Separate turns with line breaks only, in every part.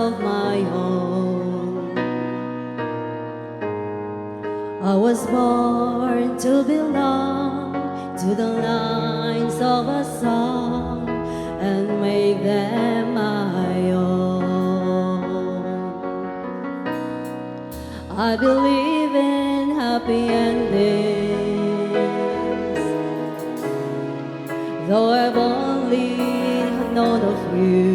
of my own. I was born to belong to the lines of a song and make them my own. I believe in happy endings, though I've only known of you.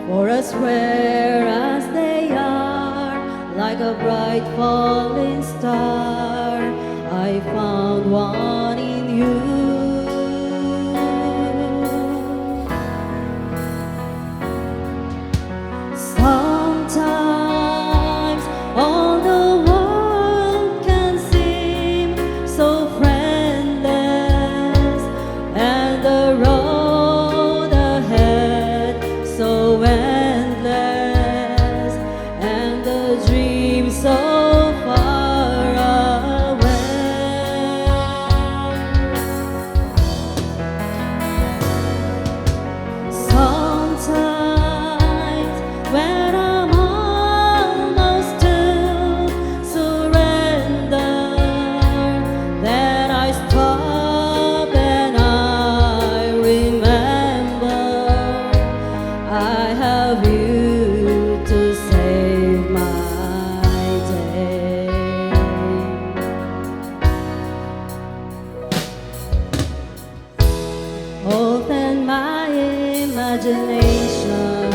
For as rare as they are, like a bright falling star, I found one in you. Sometimes all the world can seem so friendless, and the road ahead so endless, and the dream so far away. Sometimes when I'm almost to surrender, then I stop and I remember I have you to save my day. Open my imagination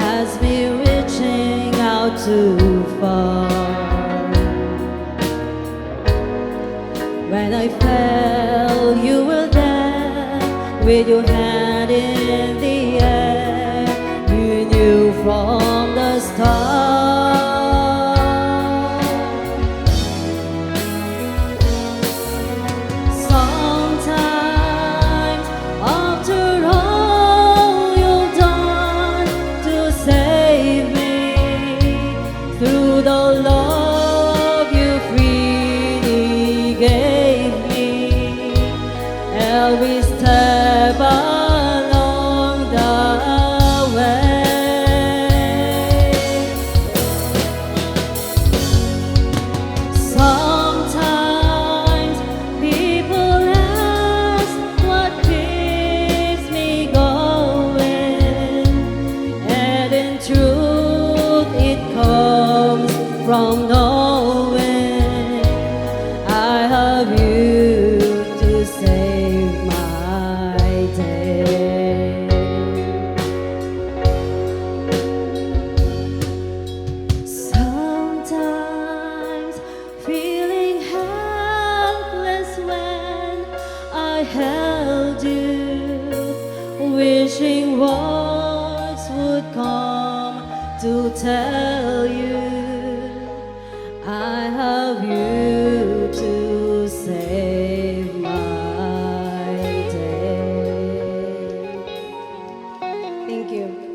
has me reaching out too far. When I fell, you were there with your hand in the air. You knew from the start. Sometimes, after all you've done to save me, through the love you freely gave me, every step along the way. Sometimes people ask what keeps me going, and in truth it comes from knowing I have you to save my day. Sometimes feeling helpless when I held you, wishing words would come to tell you I have you to save my day. Thank you.